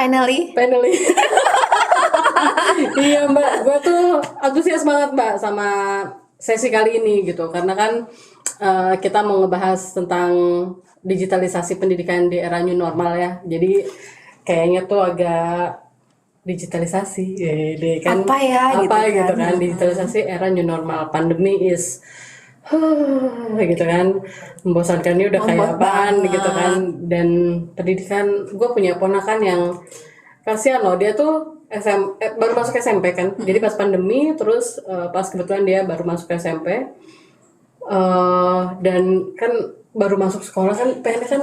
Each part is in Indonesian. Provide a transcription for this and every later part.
Finally. Iya Mbak, gue tuh antusias banget Mbak sama sesi kali ini gitu, karena kan kita mau ngebahas tentang digitalisasi pendidikan di era new normal ya. Jadi kayaknya tuh agak digitalisasi deh kan, Apa ya gitu kan, digitalisasi era new normal, pandemi is gitu kan, membosankan, ini udah kayak apaan gitu kan. Dan pendidikan, gue punya ponakan yang kasihan loh, dia tuh baru masuk SMP kan, jadi pas pandemi terus pas kebetulan dia baru masuk SMP, dan kan baru masuk sekolah kan, pengen kan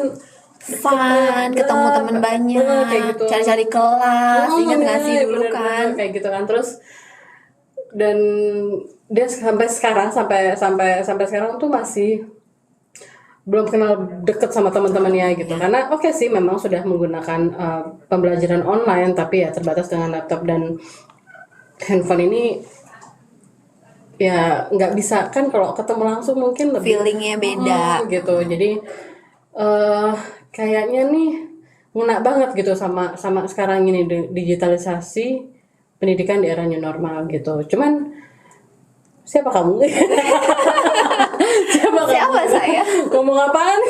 fun, ketemu temen banyak, kayak gitu, cari-cari kelas, ingat nggak sih dulu kan? Kayak gitu kan. Terus dan dia sampai sekarang tuh masih belum kenal deket sama teman-temannya gitu, karena oke sih memang sudah menggunakan pembelajaran online, tapi ya terbatas dengan laptop dan handphone ini. Ya nggak bisa kan, kalau ketemu langsung mungkin lebih feelingnya beda gitu. Jadi kayaknya nih ngena banget gitu sama sekarang ini digitalisasi pendidikan di era new normal gitu. Cuman siapa kamu? Siapa saya? Ngomong apaan?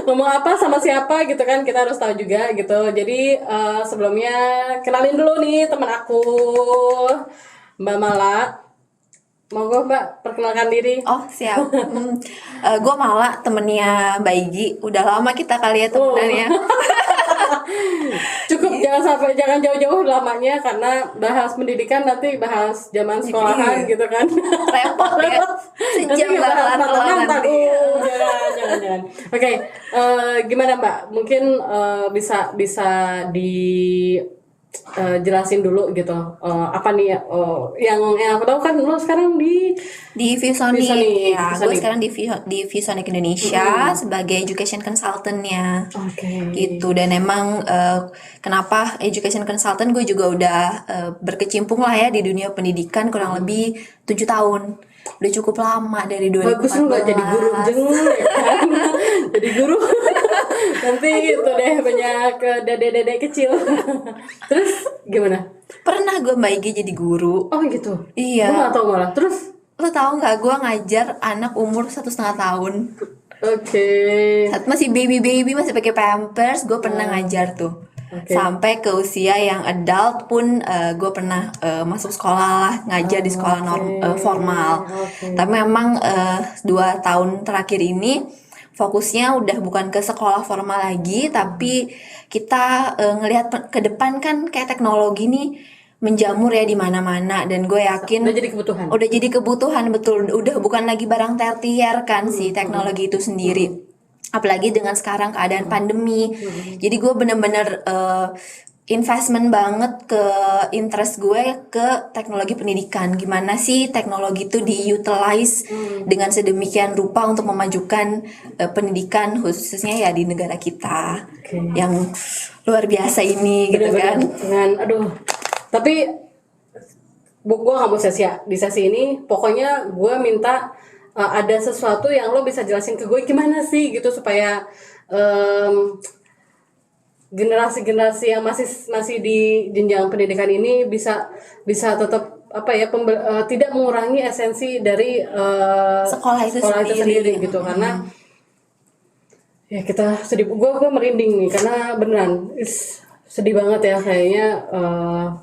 Ngomong apa sama siapa gitu kan, kita harus tahu juga gitu. Jadi sebelumnya kenalin dulu nih teman aku, Mbak Mala. Monggo Mbak, perkenalkan diri. Oh siap. Gue Mala, temennya Mbak Igi. Udah lama kita kali ya temenannya. Cukup, jangan jauh-jauh lamanya, karena bahas pendidikan nanti bahas zaman sekolahan gitu kan. Repot ya. Sejam Nanti bahas kelar mantan. nanti. Jangan. Oke, gimana Mbak? Mungkin bisa jelasin dulu gitu, apa nih yang aku tahu kan lo sekarang di Visonic. Ya, gue Visonic. sekarang di Visonic Indonesia sebagai education consultant-nya. Gitu. Dan emang kenapa education consultant, gue juga udah berkecimpung lah ya di dunia pendidikan kurang lebih 7 tahun. Udah cukup lama, dari 2014. Bagus lu gak jadi guru ya kan? Jadi guru nanti itu deh banyak dede kecil. Terus gimana? Pernah gue Mbak Igi jadi guru. Oh gitu? Iya. Gue gak tau malah. Terus? Lo tau gak, gue ngajar anak umur 1,5 tahun. Oke. Saat masih baby masih pakai pampers, gue pernah ngajar tuh. Sampai ke usia yang adult pun gue pernah masuk sekolah lah, ngajar di sekolah formal. Tapi memang 2 tahun terakhir ini fokusnya udah bukan ke sekolah formal lagi, tapi kita ngelihat ke depan kan kayak teknologi nih menjamur ya di mana-mana, dan gue yakin udah jadi kebutuhan. Betul, udah bukan lagi barang tersier kan si teknologi itu sendiri. Apalagi dengan sekarang keadaan pandemi. Jadi gue bener-bener investment banget ke interest gue ke teknologi pendidikan. Gimana sih teknologi itu diutilize dengan sedemikian rupa untuk memajukan pendidikan, khususnya ya di negara kita yang luar biasa ini. Bener-bener, gitu kan. Tapi gue gak mau di sesi ini, pokoknya gue minta ada sesuatu yang lo bisa jelasin ke gue gimana sih gitu, supaya generasi-generasi yang masih di jenjang pendidikan ini bisa tetap tidak mengurangi esensi dari sekolah itu sendiri gitu. Karena ya kita sedih, gue merinding nih, karena beneran sedih banget ya, kayaknya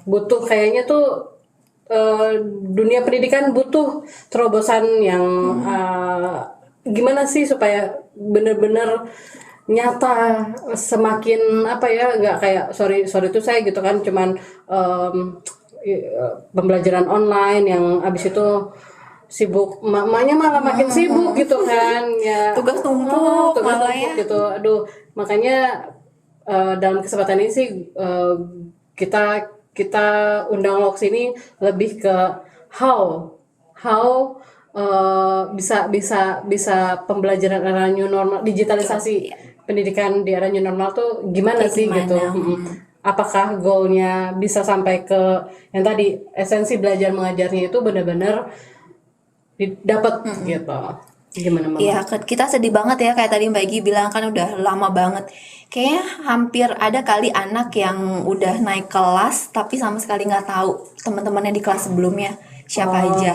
butuh, kayaknya tuh dunia pendidikan butuh terobosan yang gimana sih supaya bener-bener nyata, semakin nggak kayak sorry itu saya gitu kan, cuman pembelajaran online yang abis itu sibuk, mamanya malah makin sibuk gitu kan ya, tugas tumpuk gitu. Aduh, makanya dalam kesempatan ini sih kita undang lo sini lebih ke how bisa pembelajaran era new normal, digitalisasi pendidikan di era new normal tuh gimana sih gitu. Apakah goalnya bisa sampai ke yang tadi, esensi belajar mengajarnya itu benar-benar didapat gitu. Gimana Mama? Iya, kita sedih banget ya kayak tadi Mbak Egi bilang kan udah lama banget. Kayaknya hampir ada kali anak yang udah naik kelas tapi sama sekali nggak tahu teman-temannya di kelas sebelumnya siapa aja.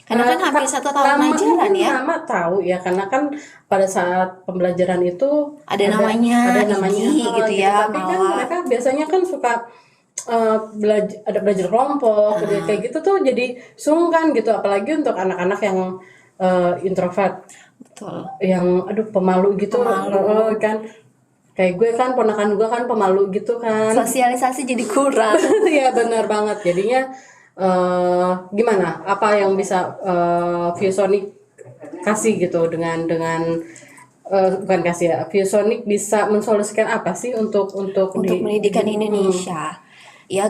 Karena kan hampir 1 tahun ajaran ya. Mama tahu ya, karena kan pada saat pembelajaran itu Ada namanya, Igi gitu ya, Tapi kan Mawar. mereka biasanya kan suka belajar kelompok, kayak gitu tuh jadi sungkan gitu, apalagi untuk anak-anak yang introvert, Betul. yang aduh pemalu gitu. Kan kayak gue kan, ponakan gue kan pemalu gitu kan. Sosialisasi jadi kurang. Iya benar banget. Jadinya gimana? Apa yang bisa ViewSonic kasih gitu dengan bukan kasih ya. ViewSonic bisa mensolusikan apa sih untuk Untuk pendidikan Indonesia. Ya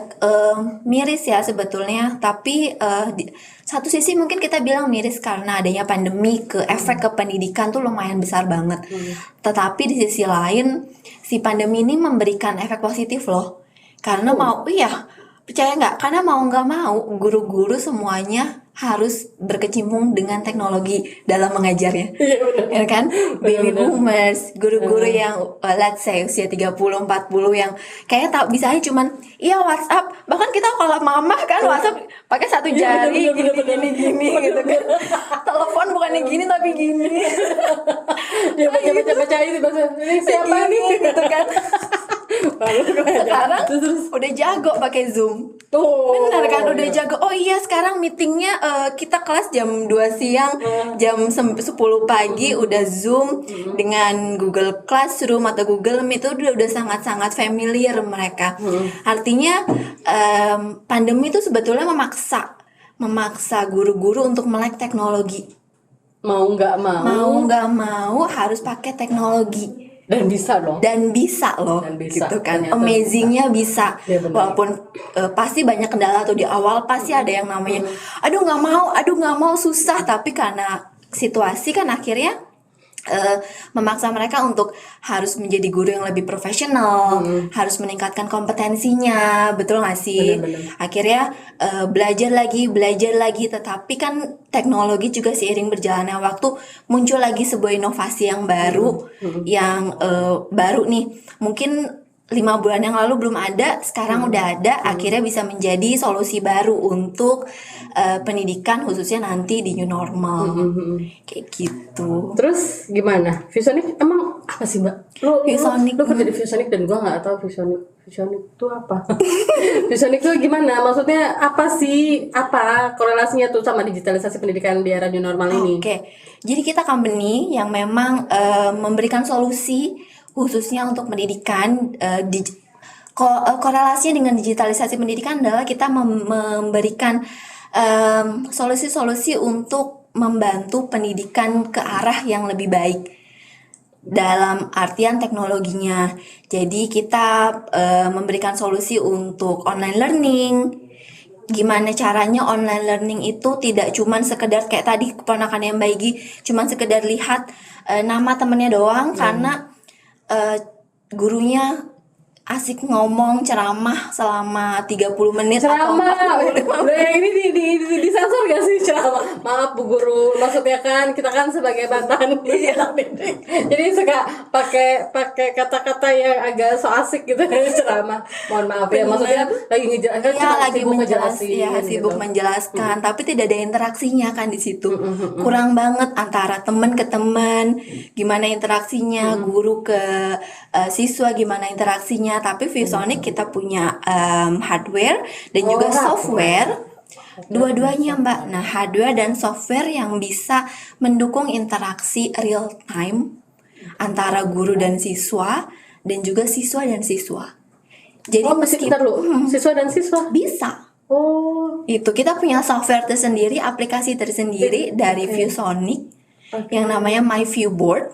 miris ya sebetulnya, tapi di satu sisi mungkin kita bilang miris karena adanya pandemi, efek ke pendidikan tuh lumayan besar banget. Tetapi di sisi lain si pandemi ini memberikan efek positif loh. Karena percaya nggak? Karena mau nggak mau guru-guru semuanya harus berkecimpung dengan teknologi dalam mengajarnya. Ya kan? Baby boomers, guru-guru yang let's say usia 30-40 yang kayaknya tak bisanya cuman iya WhatsApp. Bahkan kita kalau mama kan WhatsApp pakai satu jari gini gitu kan. Telepon bukannya gini tapi gini. dia baca ini bahasa ini siapa Gini, nih gitu kan. Sekarang udah jago pakai Zoom. tuh. Benar kan, udah jago. Oh iya, sekarang meetingnya kita kelas jam 2 siang, jam 10 pagi udah Zoom dengan Google Classroom atau Google Meet, itu udah sangat-sangat familiar mereka. Artinya pandemi itu sebetulnya memaksa guru-guru untuk melek teknologi. Mau nggak Mau nggak mau harus pakai teknologi. dan bisa dong. Dan bisa loh, Dan bisa, gitu kan, ternyata amazingnya bisa. Iya, benar. Walaupun pasti banyak kendala tuh di awal, pasti ada yang namanya aduh nggak mau susah, tapi karena situasi kan akhirnya memaksa mereka untuk harus menjadi guru yang lebih profesional, harus meningkatkan kompetensinya, betul nggak sih? Benar-benar. Akhirnya belajar lagi, tetapi kan teknologi juga seiring berjalannya waktu muncul lagi sebuah inovasi yang baru, yang baru nih, mungkin 5 bulan yang lalu belum ada, sekarang udah ada, akhirnya bisa menjadi solusi baru untuk pendidikan khususnya nanti di new normal, kayak gitu. Terus gimana? ViewSonic emang apa sih Mbak? ViewSonic, lu kerja di ViewSonic dan gua nggak tahu ViewSonic itu apa? ViewSonic itu gimana? Maksudnya apa sih? Apa korelasinya tuh sama digitalisasi pendidikan di era new normal ini? Oke, jadi kita company yang memang memberikan solusi khususnya untuk pendidikan. Korelasinya dengan digitalisasi pendidikan adalah kita memberikan solusi-solusi untuk membantu pendidikan ke arah yang lebih baik dalam artian teknologinya. Jadi kita memberikan solusi untuk online learning. Gimana caranya online learning itu tidak cuman sekedar kayak tadi keponakannya Mbak Igi, cuman sekedar lihat nama temennya doang, karena gurunya asik ngomong ceramah selama 30 menit Ceramah, atau 45 udah ini di sensor gak sih ceramah? Maaf Bu Guru, maksudnya kan kita kan sebagai mantan anak didik, jadi suka pakai kata-kata yang agak so asik gitu ceramah. Mohon maaf ya, maksudnya lagi ngejelasin, ya lagi gitu. sibuk menjelaskan, tapi tidak ada interaksinya kan di situ. Kurang banget antara teman ke teman, gimana interaksinya, guru ke siswa gimana interaksinya. Tapi ViewSonic kita punya hardware dan juga software, dua-duanya Mbak. Nah, hardware dan software yang bisa mendukung interaksi real time antara guru dan siswa, dan juga siswa dan siswa. Jadi Bentar lu, siswa dan siswa bisa. Oh, Itu kita punya software tersendiri, aplikasi tersendiri dari ViewSonic yang namanya My Viewboard.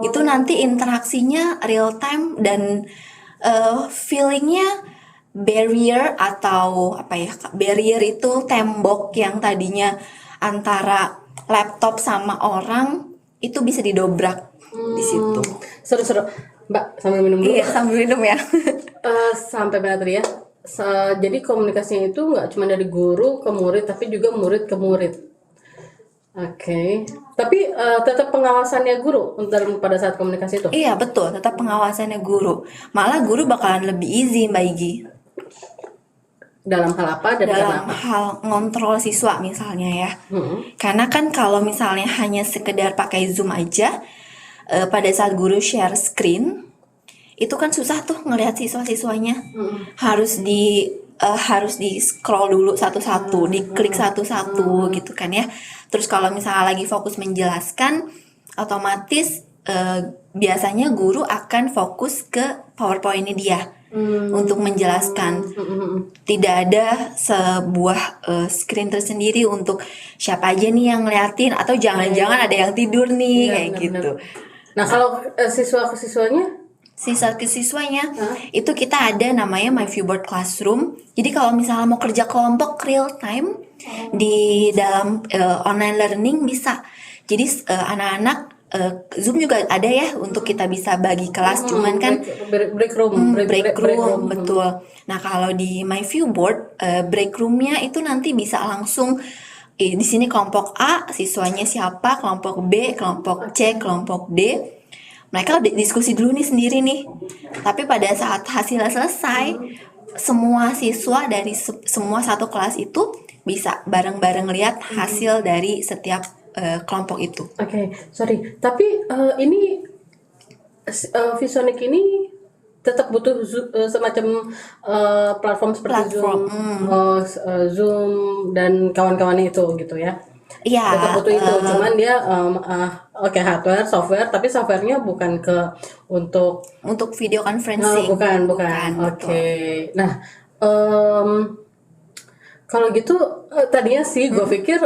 Itu nanti interaksinya real time dan feelingnya barrier atau apa ya? Barrier itu tembok yang tadinya antara laptop sama orang itu bisa didobrak di situ. seru-seru. Mbak, sambil minum dulu. Iya, sambil minum ya. Sampai mana tadi ya? Jadi komunikasinya itu nggak cuma dari guru ke murid, tapi juga murid ke murid. Oke. Tapi tetap pengawasannya guru pada saat komunikasi itu. Iya betul, tetap pengawasannya guru. Malah guru bakalan lebih easy Mbak Igi. Dalam hal apa dan karena Dalam apa? hal ngontrol siswa misalnya ya. Karena kan kalau misalnya hanya sekedar pakai Zoom aja, pada saat guru share screen, itu kan susah tuh ngelihat siswa-siswanya. Harus di scroll dulu satu-satu, diklik satu-satu gitu kan ya. Terus kalau misalnya lagi fokus menjelaskan, otomatis biasanya guru akan fokus ke PowerPoint-nya dia untuk menjelaskan. Tidak ada sebuah screen tersendiri untuk siapa aja nih yang ngeliatin, atau jangan-jangan ada yang tidur nih kayak gitu. Nah, kalau siswa-siswanya Siswa ke siswanya itu kita ada namanya My Viewboard Classroom. Jadi kalau misalnya mau kerja kelompok real time di dalam online learning bisa. Jadi anak-anak Zoom juga ada ya untuk kita bisa bagi kelas, cuman kan break room, break room betul. Nah kalau di My Viewboard break roomnya itu nanti bisa langsung di sini kelompok A siswanya siapa, kelompok B, kelompok C, kelompok D. Mereka diskusi dulu nih sendiri nih. Tapi pada saat hasilnya selesai, semua siswa dari semua satu kelas itu bisa bareng-bareng lihat hasil dari setiap kelompok itu. Oke, sorry. Tapi ini ViewSonic ini tetap butuh semacam platform seperti Zoom dan kawan-kawannya itu gitu ya. Iya. Tetap butuh itu, cuman dia hardware, software, tapi softwarenya bukan untuk video conferencing. Bukan. Oke. Nah, kalau gitu tadinya sih gue pikir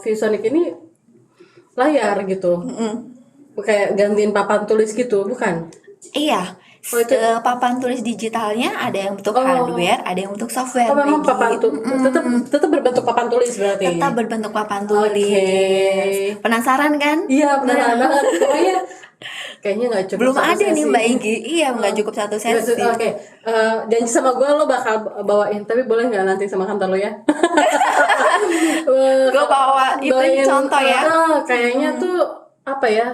ViewSonic ini layar gitu, kayak gantiin papan tulis gitu, bukan? Iya. Papan tulis digitalnya ada yang bentuk hardware, ada yang bentuk software. Memang papan tulis tetap berbentuk papan tulis berarti. Tetap berbentuk papan tulis. Penasaran kan? Iya, penasaran banget. Pokoknya kayaknya nggak cukup. Belum ada nih Mbak Igi. Iya, nggak cukup satu sesi. Oke. Janji sama gue lo bakal bawain, tapi boleh nggak nanti sama kantor lo ya? Gue bawa itu contoh ya. Kayaknya tuh apa ya?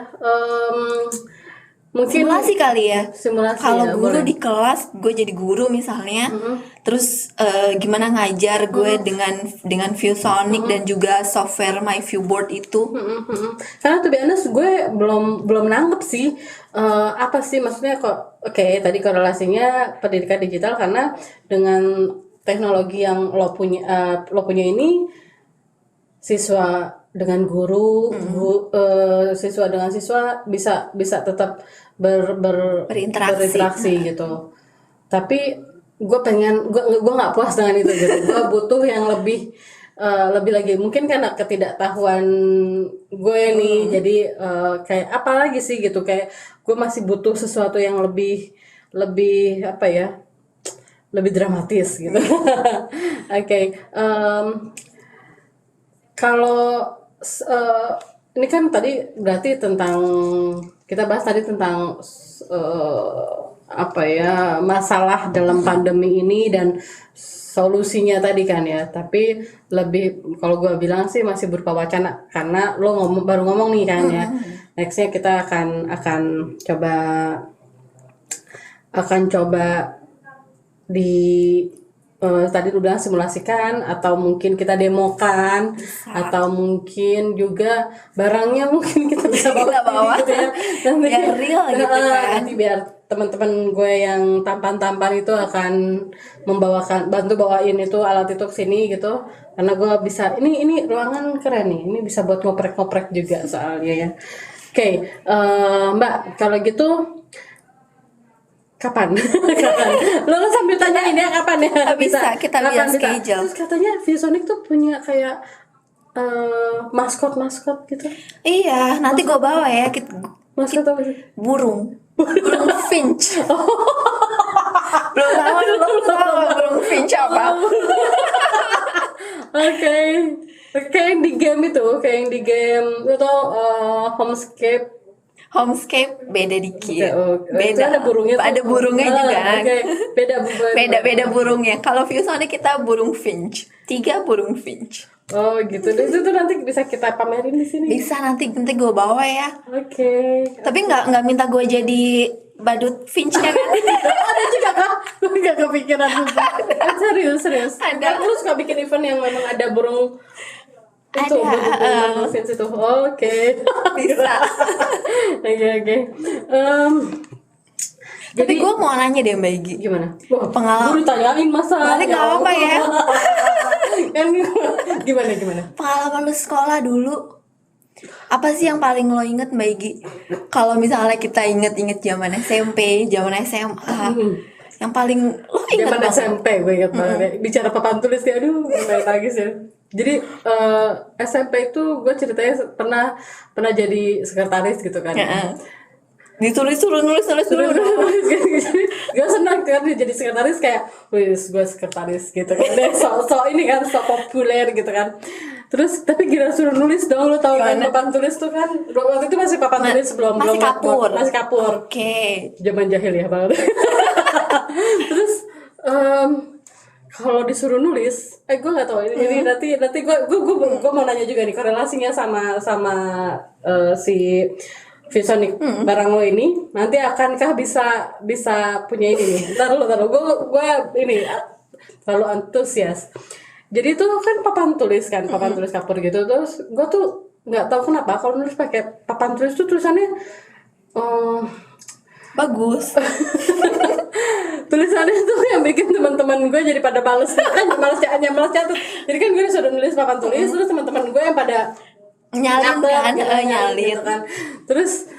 Mungkin simulasi kali ya. Kalau ya, guru di kelas, gue jadi guru misalnya, terus gimana ngajar gue dengan ViewSonic dan juga software My Viewboard itu. Karena tuh honest gue belum nangkep sih apa sih maksudnya kok. Oke, tadi korelasinya pendidikan digital karena dengan teknologi yang lo punya ini, siswa dengan guru, siswa dengan siswa bisa tetap berinteraksi gitu. Tapi gue nggak puas dengan itu gitu. Gue butuh yang lebih lagi, mungkin karena ketidaktahuan gue nih, jadi kayak apa lagi sih gitu, kayak gue masih butuh sesuatu yang lebih apa ya, lebih dramatis gitu. Oke. Kalau ini kan tadi berarti kita bahas tadi tentang apa ya, masalah dalam pandemi ini dan solusinya tadi kan ya. Tapi lebih kalau gue bilang sih masih berupa wacana, karena lo baru ngomong nih kan ya. Nextnya kita akan coba di tadi lu bilang simulasikan, atau mungkin kita demokan, atau mungkin juga barangnya mungkin kita bisa bawa gitu ya. Nanti yang real gitu kan. Nanti biar teman-teman gue yang tampan-tampan itu akan bantu bawain itu alat itu ke sini gitu. Karena gue bisa, ini ruangan keren nih, ini bisa buat ngoprek-ngoprek juga soalnya ya. Oke, Mbak, kalau gitu kapan? Lo sambil tanyain ya kapan ya? Bisa, kita biar schedule. Terus katanya ViewSonic tuh punya kayak maskot gitu. Iya, nanti gue bawa ya. Maskot apa sih? Burung finch. Belum tahu burung finch apa. Oke. Kayak yang di game itu, Homescape beda dikit. Beda. Ada burungnya. Ada burungnya juga. Okay. Beda burungnya. Kalau ViewSonic kita burung finch. 3 burung finch. Oh gitu. Dan itu tuh nanti bisa kita pamerin di sini. Bisa, nanti gue bawa ya. Oke. Tapi nggak minta gue jadi badut Finch ya kan? Ada juga kan? Gue gak kepikiran juga. Serius. Ada. Lu suka bikin event yang memang ada burung itu, burung Vince itu. Oke. Bisa. Oke. Tapi gue mau nanya deh Mbak Igi. Gimana? Wah, Pengalaman. gue ditanyain masa. Nanti nggak apa-apa ya. Kan gimana? Pengalaman lu sekolah dulu, apa sih yang paling lo inget Mbak Igi? Kalau misalnya kita inget-inget zaman SMP, zaman SMA, yang paling lo inget Zaman banget? SMP gue inget banget. Bicara papan tulis ya, aduh, main nangis ya. Jadi SMP itu gue ceritanya pernah jadi sekretaris gitu kan. Ditulis nulis dulu. Gue senang kan jadi sekretaris, kayak wis gue sekretaris gitu kan. So ini kan so populer gitu kan. Terus tapi gila suruh nulis dong, lu tahu kan papan tulis tuh kan. Waktu itu masih papan tulis belum Masih kapur. Masih kapur. Oke. Zaman jahil ya banget. Terus kalau disuruh nulis, gue nggak tahu ini nanti gue mau nanya juga nih korelasinya sama si Visonic barang lo ini, nanti akankah bisa punya ini nih? Ntar lo gue ini terlalu antusias. Jadi itu kan papan tulis kapur gitu. Terus gue tuh nggak tahu kenapa kalau nulis pakai papan tulis tuh tulisannya Bagus. tulisannya tuh yang bikin teman-teman gue jadi pada males catat. Jadi kan gue sudah nulis papan tulis, terus teman-teman gue yang pada Nyalin kan, nyalin. gitu kan. Terus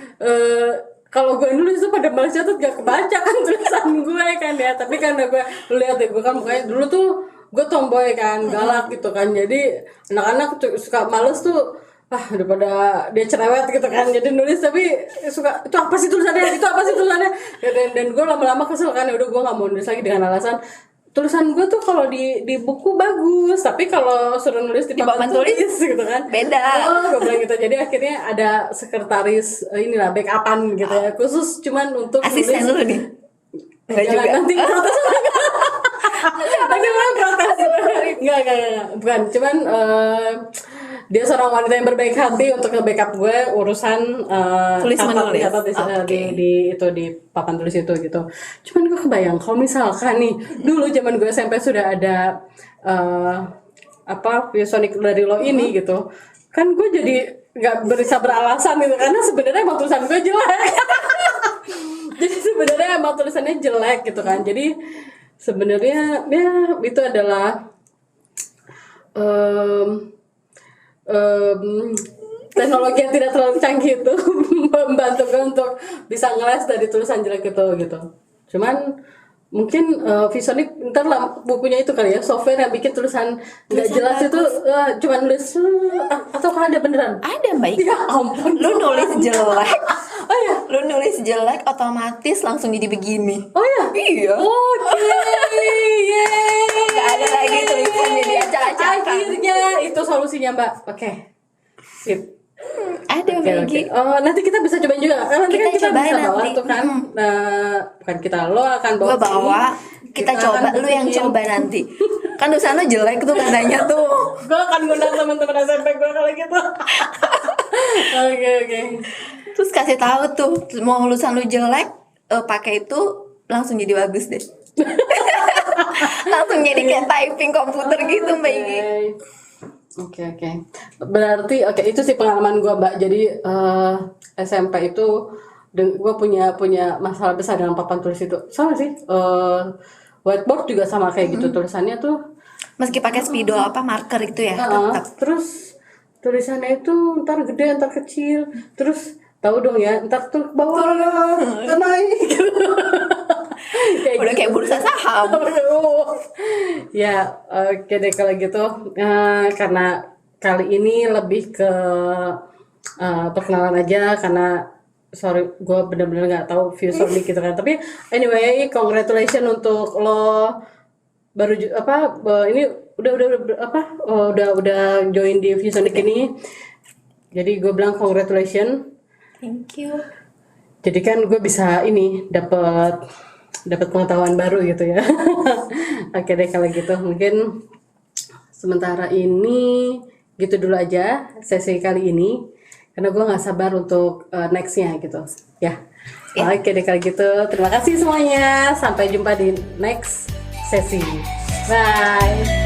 kalau gue nulis tuh pada males catat, gak kebaca kan tulisan gue kan ya. Tapi kan gue lihat deh, gue kan mukanya dulu tuh gue tomboy kan, galak gitu kan. Jadi anak-anak suka males tuh, daripada dia cerewet gitu kan, jadi nulis tapi suka itu apa sih tulisannya dan gue lama-lama kesel kan, udah gue nggak mau nulis lagi dengan alasan tulisan gue tuh kalau di buku bagus, tapi kalau suruh nulis di papan tulis gitu kan beda. Gue bilang gitu. Jadi akhirnya ada sekretaris inilah backupan gitu ya, khusus cuman untuk Asisten nulis. lu nih. Enggak juga. Nanti protes lagi orang protes. Enggak, bukan, cuman dia seorang wanita yang berbaik hati untuk nge-backup gue urusan catat di papan tulis itu gitu. Cuman gue kebayang kalau misalkan nih dulu zaman gue SMP sudah ada Visonic dari lo ini gitu, kan gue jadi nggak bisa beralasan gitu, karena sebenarnya emang tulisan gue jelek. Jadi sebenarnya emang tulisannya jelek gitu kan. Jadi sebenarnya ya itu adalah teknologi yang tidak terlalu canggih itu membantu gue untuk bisa ngeles dari tulisan jelek itu gitu. Cuman mungkin Visonic ntar lah bukunya itu kali ya, software yang bikin tulisan nggak jelas itu cuma nulis atau kan ada beneran? Ada Mbak. Ya ampun. Lu nulis jelek. Oh ya. Lu nulis jelek otomatis langsung jadi begini. Oh ya. Iya. Oke. Gak ada lagi tulisan jadi acak-acakan. Akhirnya itu solusinya Mbak. Oke. Sip. Ada Mbak Igi. Oh, nanti kita bisa cobain juga. Kan nanti kita cobain bisa bawa nanti. tuh kan. Bukan kita, lo akan bawa. Gue bawa. Kita coba, akan lu yang bikin. coba nanti. Kan tulisan lu jelek tuh katanya tuh. Gue akan ngundang teman-teman SMP gue kalau gitu. Oke. Terus kasih tahu tuh, mau tulisan lu jelek, pakai itu langsung jadi bagus deh. Langsung jadi kayak typing komputer gitu Mbak Igi. Oke. Berarti itu sih pengalaman gue Mbak. Jadi SMP itu gue punya masalah besar dengan papan tulis itu. Sama sih. Whiteboard juga sama kayak gitu, tulisannya tuh Meski pakai spidol marker itu ya, tetap. terus tulisannya itu ntar gede ntar kecil, terus tahu dong ya, ntar tuh ke bawah naik. Udah kayak bursa saham. Ya oke deh kalau gitu. Karena kali ini lebih ke perkenalan aja, karena sorry gue bener-bener nggak tahu Visonic gitu kan. Tapi anyway, congratulations untuk lo baru ini udah join di Visonic ini. Jadi gue bilang congratulations. Thank you. Jadi kan gue bisa ini dapat pengetahuan baru gitu ya. Oke deh kalau gitu, mungkin sementara ini gitu dulu aja sesi kali ini, karena gue nggak sabar untuk nextnya gitu ya. Oke deh kalau gitu, terima kasih semuanya, sampai jumpa di next sesi, bye.